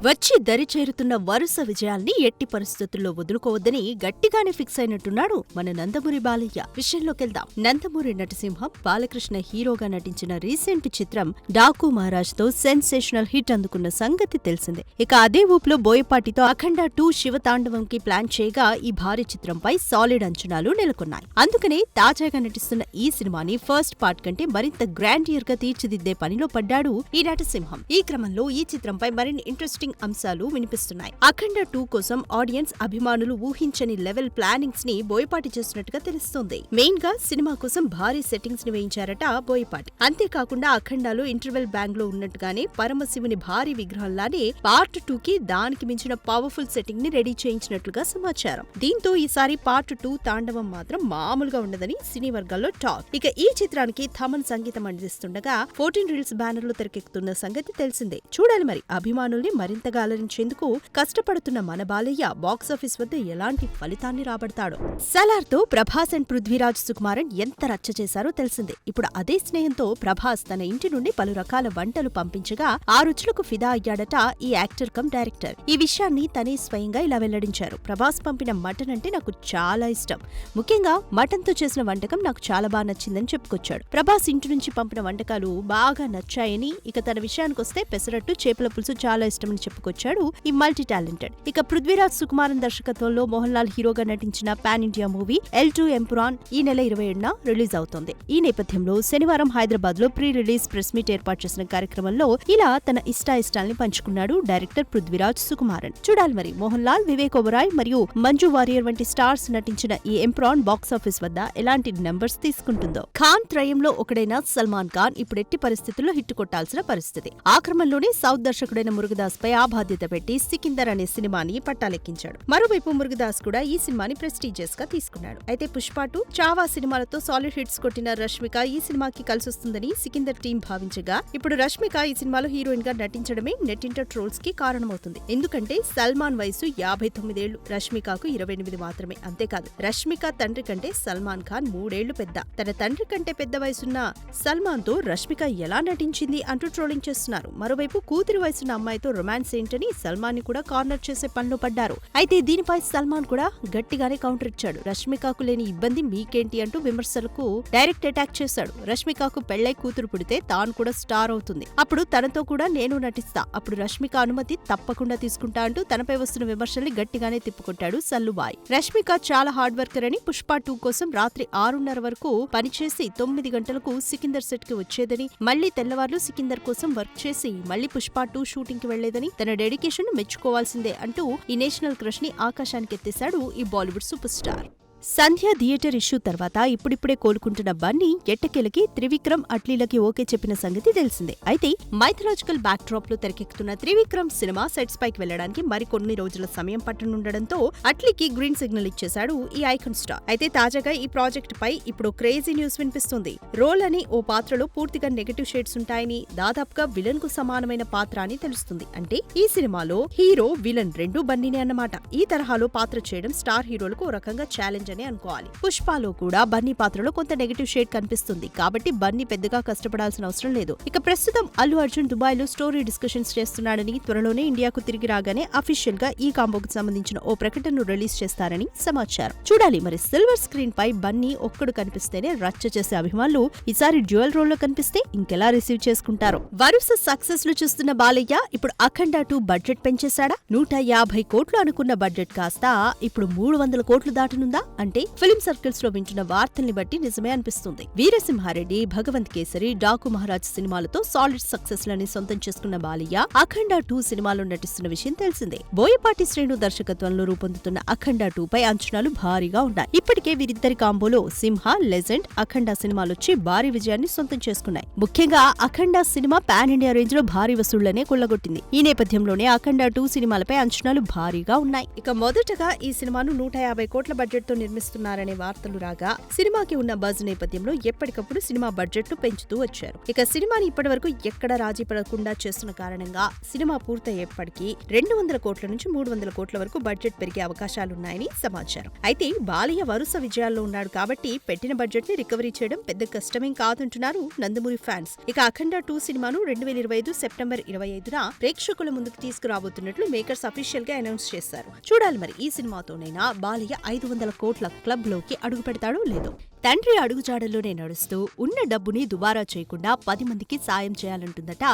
వచ్చి దరిచేరుతున్న వరుస విజయాల్ని ఎట్టి పరిస్థితుల్లో వదులుకోవద్దని గట్టిగానే ఫిక్స్ అయినట్టున్నాడు మన నందమూరి బాలయ్య. విషయంలోకెళ్దాం. నందమూరి నటసింహం బాలకృష్ణ హీరోగా నటించిన రీసెంట్ చిత్రం డాకు మహారాజ్ తో సెన్సేషనల్ హిట్ అందుకున్న సంగతి తెలిసిందే. ఇక అదే ఊపులో బోయపాటితో అఖండ 2 శివతాండవంకి ప్లాన్ చేయగా ఈ భారీ చిత్రంపై సాలిడ్ అంచనాలు నెలకొన్నాయి. అందుకనే తాజాగా నటిస్తున్న ఈ సినిమాని ఫస్ట్ పార్ట్ కంటే మరింత గ్రాండియర్ గా తీర్చిదిద్దే పనిలో పడ్డాడు ఈ నటసింహం. ఈ క్రమంలో ఈ చిత్రంపై మరిన్ని ఇంట్రెస్టింగ్ అంశాలు వినిపిస్తున్నాయి. అఖండ 2 కోసం ఆడియన్స్ అభిమానులు ఊహించని లెవెల్ ప్లానింగ్స్ ని బోయపాటి చేస్తున్నట్టుగా తెలుస్తోంది. మెయిన్ గా సినిమా కోసం భారీ సెట్టింగ్స్ ని వేయించారట బోయపాటి. అంతేకాకుండా అఖండాలో ఇంటర్వెల్ బ్యాంగ్ లో ఉన్నట్టుగానే పరమశివుని భారీ విగ్రహంలానే పార్ట్ 2 కి దానికి మించిన పవర్ఫుల్ సెట్టింగ్ ని రెడీ చేయించినట్లుగా సమాచారం. దీంతో ఈసారి పార్ట్ 2 తాండవం మాత్రం మామూలుగా ఉండదని సినీ వర్గాల్లో టాక్. ఇక ఈ చిత్రానికి థమన్ సంగీతం అందిస్తుండగా 14 రీల్స్ బ్యానర్ లో తెరకెక్కుతున్న సంగతి తెలిసిందే. చూడాలి మరి అభిమానుల్ని మరింతగా అలరించేందుకు కష్టపడుతున్న మన బాలయ్య బాక్సాఫీస్ వద్ద ఎలాంటి ఫలితాన్ని రాబడతాడో. సలార్ తో ప్రభాస్ అండ్ పృథ్వీరాజ్ సుకుమారన్ ఎంత రచ్చ చేశారో తెలిసిందే. ఇప్పుడు అదే స్నేహంతో ప్రభాస్ తన ఇంటి నుండి పలు రకాల వంటలు పంపించగా ఆ రుచులకు ఫిదా అయ్యాడట ఈ యాక్టర్ కమ్ డైరెక్టర్. ఈ విషయాన్ని తనే స్వయంగా ఇలా వెల్లడించారు. ప్రభాస్ పంపిన మటన్ అంటే నాకు చాలా ఇష్టం. ముఖ్యంగా మటన్ తో చేసిన వంటకం నాకు చాలా బాగా నచ్చిందని చెప్పుకొచ్చాడు. ప్రభాస్ ఇంటి నుంచి పంపిన వంటకాలు బాగా నచ్చాయని, ఇక తన విషయానికొస్తే పెసరట్టు, చేపల పులుసు చాలా ఇష్టమని చెప్పుకొచ్చాడు ఈ మల్టీ టాలెంటెడ్. ఇక పృథ్వీరాజ్ సుకుమారన్ దర్శకత్వంలో మోహన్ లాల్ హీరోగా నటించిన pan India movie L2 Empuraan ఈ నెల 27న రిలీజ్ అవుతోంది. ఈ నేపథ్యంలో శనివారం హైదరాబాద్ లో ప్రీ రిలీజ్ ప్రెస్ మీట్ ఏర్పాటు చేసిన కార్యక్రమంలో ఇలా తన ఇష్టాయిష్టాల్ని పంచుకున్నాడు డైరెక్టర్ పృథ్వీరాజ్ సుకుమారన్. చూడాలి మరి మోహన్ లాల్, వివేక్ ఒబెరాయ్ మరియు మంజు వారియర్ వంటి స్టార్స్ నటించిన ఈ ఎంపురాన్ బాక్సాఫీస్ వద్ద ఎలాంటి నెంబర్స్ తీసుకుంటుందో. ఖాన్ త్రయంలో ఒకడైన సల్మాన్ ఖాన్ ఇప్పుడు ఎట్టి పరిస్థితుల్లో హిట్ కొట్టాల్సిన పరిస్థితి. ఆ క్రమంలోనే సౌత్ దర్శకుడైన మురుగదాస్ పై ఆ బాధ్యత పెట్టి సికిందర్ అనే సినిమాని పట్టాలెక్కించాడు. మరోవైపు మురుగదాస్ కూడా ఈ సినిమాని ప్రెస్టీజియస్ గా తీసుకున్నాడు. అయితే పుష్ప 2, చావా సినిమాలతో సాలిడ్ హిట్స్ కొట్టిన రష్మిక ఈ సినిమాకి కలిసొస్తుందని సికిందర్ టీం భావించగా, ఇప్పుడు రష్మిక ఈ సినిమాలో హీరోయిన్ గా నటించడమే నెట్టింట ట్రోల్స్ కి కారణమవుతుంది. ఎందుకంటే సల్మాన్ వయసు 59 ఏళ్లు, రష్మికకు 28 మాత్రమే. అంతేకాదు రష్మిక తండ్రి కంటే సల్మాన్ ఖాన్ 3 ఏళ్లు పెద్ద. తన తండ్రి కంటే పెద్ద వయసున్న సల్మాన్ తో రష్మిక ఎలా నటించింది అంటూ ట్రోలింగ్ చేస్తున్నారు. మరోవైపు కూతురి వయసున్న అమ్మాయితో రొమాన్స్ ఏంటని సల్మాన్ ని కూడా కార్నర్ చేసే పనిలో పడ్డారు. అయితే దీనిపై సల్మాన్ కూడా గట్టిగానే కౌంటర్ ఇచ్చాడు. రష్మికకు లేని ఇబ్బంది మీకేంటి అంటూ విమర్శలకు డైరెక్ట్ అటాక్ చేశాడు. రష్మికకు పెళ్లై కూతురు పుడితే తాను కూడా స్టార్ అవుతుంది, అప్పుడు తనతో కూడా నేను నటిస్తా, అప్పుడు రష్మిక అనుమతి తప్పకుండా తీసుకుంటా అంటూ తనపై వస్తున్న విమర్శల్ని గట్టిగానే తిప్పుకొట్టాడు సల్లుబాయ్. రష్మిక చాలా హార్డ్ వర్కర్ అని, పుష్ప 2 కోసం రాత్రి 6:30 వరకు పనిచేసి 9 గంటలకు సికిందర్ సెట్ కి వచ్చేదని, మళ్లీ తెల్లవార్లు సికిందర్ కోసం వర్క్ చేసి మళ్లీ పుష్ప 2 షూటింగ్ కి వెళ్లేదని, తన డెడికేషన్ మెచ్చుకోవాల్సిందే అంటూ ఈ నేషనల్ క్రష్ ని ఆకాశానికి ఎత్తేశాడు ఈ బాలీవుడ్ సూపర్ స్టార్. సంధ్య థియేటర్ ఇష్యూ తర్వాత ఇప్పుడిప్పుడే కోలుకుంటున్న బన్నీ ఎట్టకేలకి త్రివిక్రమ్ అట్లీలకి ఓకే చెప్పిన సంగతి తెలిసిందే. అయితే మైథలాజికల్ బ్యాక్ డ్రాప్ లో తెరకెక్కుతున్న త్రివిక్రమ్ సినిమా సెట్స్ పైకి వెళ్లడానికి మరికొన్ని రోజుల సమయం పట్టనుండడంతో అట్లీకి గ్రీన్ సిగ్నల్ ఇచ్చేశాడు ఈ ఐకాన్ స్టార్. అయితే తాజాగా ఈ ప్రాజెక్ట్ పై ఇప్పుడు క్రేజీ న్యూస్ వినిపిస్తుంది. రోల్ అని ఓ పాత్రలో పూర్తిగా నెగటివ్ షేడ్స్ ఉంటాయని, దాదాపుగా విలన్ కు సమానమైన పాత్ర అని తెలుస్తుంది. అంటే ఈ సినిమాలో హీరో విలన్ రెండూ బన్నీనే అన్నమాట. ఈ తరహాలో పాత్ర చేయడం స్టార్ హీరోలకు ఓ రకంగా ఛాలెంజ్ అని అనుకోవాలి. పుష్పలో కూడా బన్నీ పాత్రలో కొంత నెగటివ్ షేడ్ కనిపిస్తుంది కాబట్టి బన్నీ పెద్దగా కష్టపడాల్సిన అవసరం లేదు. ఇక ప్రస్తుతం అల్లు అర్జున్ దుబాయ్ లో స్టోరీ డిస్కషన్స్ చేస్తున్నాడని, త్వరలోనే ఇండియాకు తిరిగి రాగానే అఫీషియల్ గా ఈ కాంబోకి సంబంధించిన ఓ ప్రకటనను రిలీజ్ చేస్తారని సమాచారం. చూడాలి మరి సిల్వర్ స్క్రీన్ పై బన్నీ ఒక్కడు కనిపిస్తేనే రచ్చ చేసే అభిమానులు ఈసారి డ్యూయల్ రోల్ లో కనిపిస్తే ఇంకెలా రిసీవ్ చేసుకుంటారో. వరుస సక్సెస్ లు చూస్తున్న బాలయ్య ఇప్పుడు అఖండ 2 బడ్జెట్ పెంచేశాడా? 150 కోట్లు అనుకున్న బడ్జెట్ కాస్త ఇప్పుడు 300 కోట్లు దాటనుందా అంటే ఫిల్మ్ సర్కిల్స్ లో వింటున్న వార్తల్ని బట్టి నిజమే అనిపిస్తుంది. వీరసింహారెడ్డి, భగవంత్ కేసరి, డాకు మహారాజ్ సినిమాలతో సాలిడ్ సక్సెస్ లని సొంతం చేసుకున్న బాలయ్య అఖండ 2 సినిమాలో నటిస్తున్న విషయం తెలిసిందే. బోయపాటి శ్రేణు దర్శకత్వంలో రూపొందుతున్న అఖండ 2 పై అంచనాలు భారీగా ఉన్నాయి. ఇప్పటికే వీరిద్దరి కాంబోలో సింహ, లెజెండ్, అఖండ సినిమాలొచ్చి భారీ విజయాన్ని సొంతం చేసుకున్నాయి. ముఖ్యంగా అఖండ సినిమా పాన్ ఇండియా రేంజ్ లో భారీ వసూళ్లనే కొల్లగొట్టింది. ఈ నేపథ్యంలోనే అఖండ 2 సినిమాలపై అంచనాలు భారీగా ఉన్నాయి. ఇక మొదటగా ఈ సినిమాను 150 కోట్ల బడ్జెట్ తో నిర్మిస్తున్నారనే వార్తలు రాగా సినిమాకి ఉన్న బజ్ నేపథ్యంలో ఎప్పటికప్పుడు సినిమా బడ్జెట్ ను పెంచుతూ వచ్చారు. ఇక సినిమాని ఇప్పటివరకు ఎక్కడ రాజీ పడకుండా చేస్తున్న కారణంగా సినిమా పూర్తయ్యేప్పటికీ 200 కోట్ల నుంచి 300 కోట్ల వరకు బడ్జెట్ పెరిగే అవకాశాలున్నాయని సమాచారం. అయితే బాలయ్య వరుస విజయాల్లో ఉన్నాడు కాబట్టి పెట్టిన బడ్జెట్ ని రికవరీ చేయడం పెద్ద కష్టమేం కాదంటున్నారు నందమూరి ఫ్యాన్స్. ఇక అఖండ 2 సినిమాను 2025 సెప్టెంబర్ 25న ప్రేక్షకుల ముందుకు తీసుకురాబోతున్నట్లు మేకర్స్ అఫీషియల్ గా అనౌన్స్ చేశారు. చూడాలి మరి ఈ సినిమాతోనైనా బాలయ్య 500 కోట్ల క్లబ్ లోకి అడుగు పెడతాడో లేదో. తండ్రి అడుగుజాడల్లోనే నడుస్తూ ఉన్న డబ్బుని దుబారా చేయకుండా 10 మందికి సాయం చేయాలంటుందట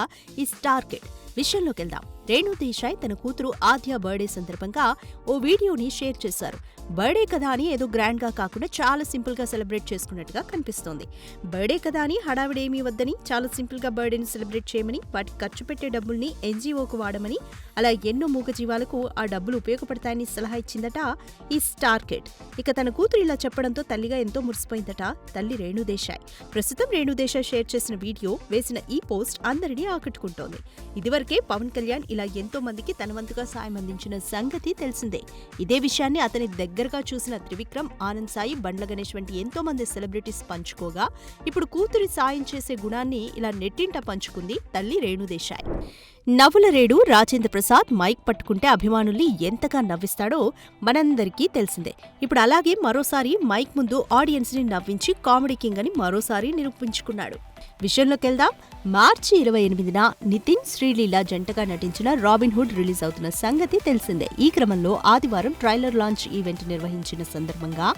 ఈ స్టార్ కిడ్. విషయంలోకెళ్దాం. రేణు దేశాయ్ తన కూతురు ఆద్య బర్త్డే సందర్భంగా ఓ వీడియోని షేర్ చేశారు. బర్త్డే కదా అని ఏదో గ్రాండ్ గా కాకుండా చాలా సింపుల్ గా సెలబ్రేట్ చేసుకున్నట్టుగా కనిపిస్తోంది. బర్త్డే కదా అని హడావిడేమీ వద్దని, చాలా సింపుల్ గా బర్త్డేని సెలబ్రేట్ చేయమని, వాటికి ఖర్చు పెట్టే డబ్బుల్ని ఎన్జీఓకు వాడమని, అలా ఎన్నో మూగజీవాలకు ఆ డబ్బులు ఉపయోగపడతాయని సలహా ఇచ్చిందట ఈ స్టార్ కిడ్. ఇక తన కూతురు ఇలా చెప్పడంతో తల్లిగా ఎంతో మురిసిపోయిందట తల్లి రేణు దేశాయ్. ప్రస్తుతం రేణు దేశాయ్ షేర్ చేసిన వీడియో, వేసిన ఈ పోస్ట్ అందరినీ ఆకట్టుకుంటోంది. ఇదివరకే పవన్ కళ్యాణ్ ఇలా ఎంతో మందికి తన వంతుగా సాయం అందించిన సంగతి తెలిసిందే. ఇదే విషయాన్ని అతని దగ్గరగా చూసిన త్రివిక్రమ్, ఆనంద్ సాయి, బండ్ల గణేష్ వంటి ఎంతో మంది సెలబ్రిటీస్ పంచుకోగా ఇప్పుడు కూతురి సాయం చేసే గుణాన్ని ఇలా నెట్టింట పంచుకుంది తల్లి రేణు దేశాయ్. నవ్వుల రేడు రాజేంద్ర ప్రసాద్ మైక్ పట్టుకుంటే అభిమానుల్ని ఎంతగా నవ్విస్తాడో మనందరికీ తెలిసిందే. ఇప్పుడు అలాగే మరోసారి మైక్ ముందు ఆడియన్స్ ని నవ్వించి కామెడీ కింగ్ అని మరోసారి నిరూపించుకున్నాడు. విషయంలోకెళ్దాం. మార్చి 28న నితిన్, శ్రీలీల జంటగా నటించిన రాబిన్ హుడ్ రిలీజ్ అవుతున్న సంగతి తెలిసిందే. ఈ క్రమంలో ఆదివారం ట్రైలర్ లాంచ్ ఈవెంట్ నిర్వహించిన సందర్భంగా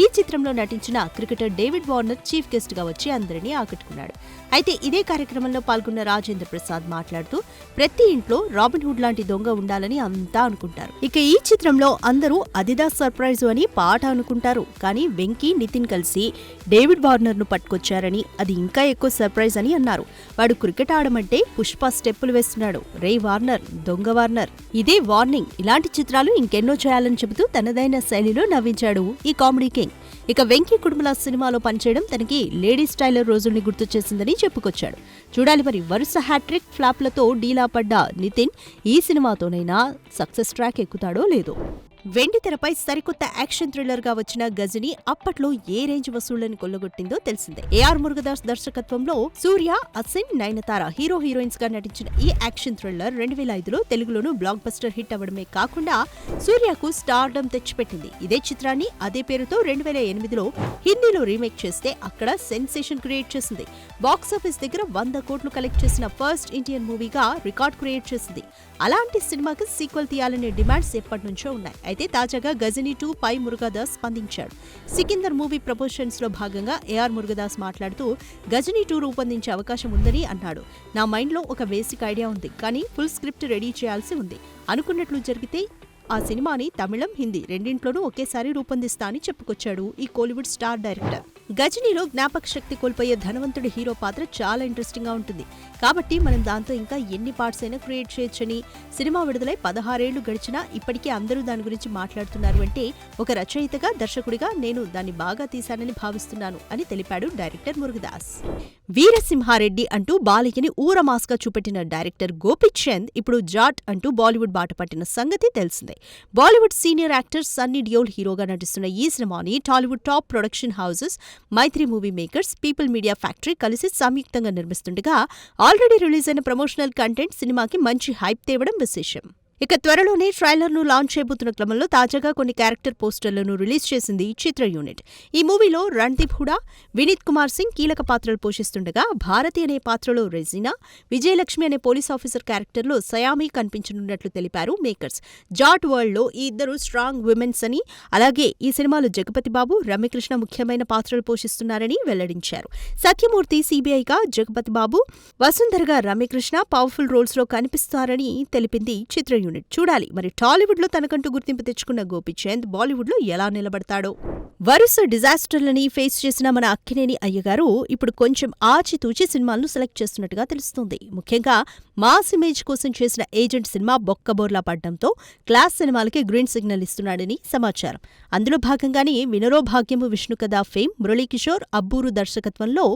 ఈ చిత్రంలో నటించిన cricketer David Warner chief guest గా వచ్చి అందరినీ ఆకట్టుకున్నాడు. అయితే ఇదే కార్యక్రమంలో పాల్గొన్న రాజేంద్ర ప్రసాద్ మాట్లాడుతూ ప్రతి ఇంట్లో రాబిన్ హుడ్ లాంటి దొంగ ఉండాలని అంతా అనుకుంటారు. ఇక ఈ చిత్రంలో అందరూ అదిదా సర్ప్రైజు అని పాట అనుకుంటారు. కానీ వెంకీ, నితిన్ కలిసి డేవిడ్ వార్నర్ ను పట్టుకొచ్చారని, అది ఇంకా ఎక్కువ సర్ప్రైజ్ అని అన్నారు. వాడు క్రికెట్ ఆడమంటే పుష్ప స్టెప్పులు వేస్తున్నాడు. రే వార్నర్, దొంగ వార్నర్, ఇదే వార్నింగ్. ఇలాంటి చిత్రాలు ఇంకెన్నో చేయాలని చెబుతూ తనదైన శైలిలో నవ్వించాడు ఈ కామెడీ కింగ్. ఇక వెంకీ కుటుంబల సినిమాలో పనిచేయడం తనకి లేడీస్ టైలర్ రోజుల్ని గుర్తు చేసిందని చెప్పుకొచ్చాడు. చూడాలి మరి వరుస హ్యాట్రిక్ ఫ్లాప్లతో డీలా పడ్డ నితిన్ ఈ సినిమాతోనైనా సక్సెస్ ట్రాక్ ఎక్కుతాడో లేదో. వెండితెరపై సరికొత్త యాక్షన్ థ్రిల్లర్ గా వచ్చిన గజని అప్పట్లో ఏ రేంజ్ వసూళ్లను కొల్లగొట్టిందో తెలిసిందే. ఏఆర్ మురుగదాస్ దర్శకత్వంలో సూర్య, అసిన్, నయనతార హీరో హీరోయిన్స్ గా నటించిన ఈ యాక్షన్ థ్రిల్లర్ 2005లో తెలుగులోనూ బ్లాక్ బస్టర్ హిట్ అవ్వడమే కాకుండా సూర్యకు స్టార్డమ్ తెచ్చిపెట్టింది. ఇదే చిత్రాన్ని అదే పేరుతో 2008లో హిందీలో రీమేక్ చేస్తే అక్కడ సెన్సేషన్ క్రియేట్ చేసింది. బాక్సాఫీస్ దగ్గర 100 కోట్లు కలెక్ట్ చేసిన ఫస్ట్ ఇండియన్ మూవీగా రికార్డ్ క్రియేట్ చేసింది. అలాంటి సినిమాకి సీక్వెల్ తీయాలనే డిమాండ్స్ ఎప్పటి నుంచో ఉన్నాయి. అయితే తాజాగా గజనీ 2 పై మురుగదాస్ స్పందించాడు. సికిందర్ మూవీ ప్రమోషన్స్ లో భాగంగా ఏఆర్ మురుగదాస్ మాట్లాడుతూ గజనీ 2 రూపొందించే అవకాశం ఉందని అన్నాడు. నా మైండ్ లో ఒక బేసిక్ ఐడియా ఉంది, కానీ ఫుల్ స్క్రిప్ట్ రెడీ చేయాల్సి ఉంది. అనుకున్నట్లు జరిగితే ఆ సినిమాని తమిళం, హిందీ రెండింట్లోనూ ఒకేసారి రూపొందిస్తా అని చెప్పుకొచ్చాడు ఈ కోలీవుడ్ స్టార్ డైరెక్టర్. గజనీలో జ్ఞాపక శక్తి కోల్పోయే ధనవంతుడి హీరో పాత్ర చాలా ఇంట్రెస్టింగ్ గా ఉంటుంది. కాబట్టి మనం దాంతో ఇంకా ఎన్ని పార్ట్స్ అయినా క్రియేట్ చేయొచ్చని, సినిమా విడుదలై 16 ఏళ్లు గడిచినా ఇప్పటికీ అందరూ దాని గురించి మాట్లాడుతున్నారు అంటే ఒక రచయితగా, దర్శకుడిగా నేను దాన్ని బాగా తీశానని భావిస్తున్నాను అని తెలిపాడు డైరెక్టర్ మురుగదాస్. వీరసింహారెడ్డి అంటూ బాలయ్యని ఊరమాస్గా చూపెట్టిన డైరెక్టర్ గోపీచంద్ ఇప్పుడు జాట్ అంటూ బాలీవుడ్ బాట పట్టిన సంగతి తెలిసిందే. Bollywood senior actor Sunny Deol హీరోగా నటిస్తున్న ఈ సినిమాని Tollywood top production houses Mythri Movie Makers, People Media Factory కలిసి సంయుక్తంగా నిర్మిస్తుండగా ఆల్రెడీ రిలీజ్ అయిన ప్రమోషనల్ కంటెంట్ సినిమాకి మంచి హైప్ తేవడం విశేషం. ఇక త్వరలోనే ట్రైలర్ ను లాంచ్ చేయబోతున్న క్రమంలో తాజాగా కొన్ని క్యారెక్టర్ పోస్టర్లను రిలీజ్ చేసింది చిత్ర యూనిట్. ఈ మూవీలో రణ్దీప్ హుడా, వినీత్ కుమార్ సింగ్ కీలక పాత్రలు పోషిస్తుండగా భారతి అనే పాత్రలో రెజీనా, విజయలక్ష్మి అనే పోలీస్ ఆఫీసర్ క్యారెక్టర్లో సయామి కనిపించనున్నట్లు తెలిపారు మేకర్స్. జాట్ వరల్డ్ లో ఈ ఇద్దరు స్ట్రాంగ్ విమెన్స్ అని, అలాగే ఈ సినిమాలో జగపతి బాబు, రమ్యకృష్ణ ముఖ్యమైన పాత్రలు పోషిస్తున్నారని వెల్లడించారు. సత్యమూర్తి సిబిఐగా జగపతి బాబు, వసుంధరగా రమ్యకృష్ణ పవర్ఫుల్ రోల్స్ లో కనిపిస్తారని తెలిపింది చిత్ర యూనిట్. చూడాలి మరి టాలీవుడ్ లో తనకంటూ గుర్తింపు తెచ్చుకున్న గోపీచంద్ బాలీవుడ్ లో ఎలా నిలబడతాడో. వరుస డిజాస్టర్లని ఫేస్ చేసిన మన అక్కినేని అయ్యగారు ఇప్పుడు కొంచెం ఆచితూచి సినిమాలను సెలెక్ట్ చేస్తున్నట్టుగా తెలుస్తోంది. ముఖ్యంగా మాస్ ఇమేజ్ కోసం చేసిన ఏజెంట్ సినిమా బొక్కబోర్లా పడ్డంతో క్లాస్ సినిమాలకి గ్రీన్ సిగ్నల్ ఇస్తున్నాడని సమాచారం. అందులో భాగంగానే వినరో భాగ్యము విష్ణు కథ ఫేమ్ మురళీకిషోర్, అబ్బూరు దర్శకత్వంలో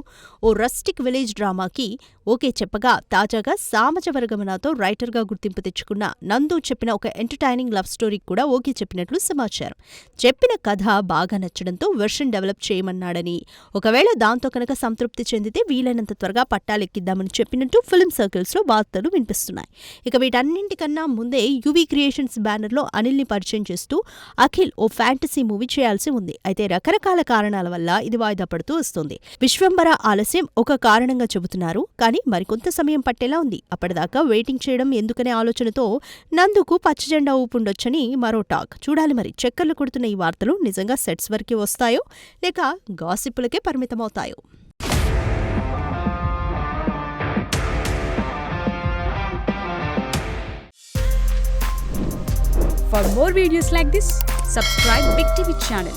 ఓ రస్టిక్ విలేజ్ డ్రామాకి ఓకే చెప్పగా తాజాగా సామజవరగమనతో రైటర్గా గుర్తింపు తెచ్చుకున్న నందు చెప్పిన ఒక ఎంటర్టైనింగ్ లవ్ స్టోరీ కూడా ఓకే చెప్పినట్లు సమాచారం. చెప్పిన కథ బాగా నచ్చడంతో వెర్షన్ డెవలప్ చేయమన్నాడని, ఒకవేళ దాంతో కనుక సంతృప్తి చెందితే వీలైనంత త్వరగా పట్టాలెక్కిద్దామని చెప్పినట్టు ఫిల్మ్ సర్కిల్స్ లో వార్తలు వినిపిస్తున్నాయి. ఇక వీటన్నింటికన్నా ముందే యువి క్రియేషన్స్ బ్యానర్ లో అనిల్ ని పరిచయం చేస్తూ అఖిల్ ఓ ఫ్యాంటసీ మూవీ చేయాల్సి ఉంది. అయితే రకరకాల కారణాల వల్ల ఇది వాయిదా పడుతూ వస్తుంది. విశ్వంబర ఆలస్యం ఒక కారణంగా చెబుతున్నారు, కానీ మరికొంత సమయం పట్టేలా ఉంది. అప్పటిదాకా వెయిటింగ్ చేయడం ఎందుకనే ఆలోచనతో నందుకు పచ్చజెండా ఊపుండొచ్చని మరో టాక్. చూడాలి మరి చక్కర్లు కొడుతున్న ఈ వార్తలు నిజంగా సెట్స్ వరకే వస్తాయో లేక గాసిప్పులకే పరిమితమవుతాయో. For more videos like this, subscribe Big TV channel.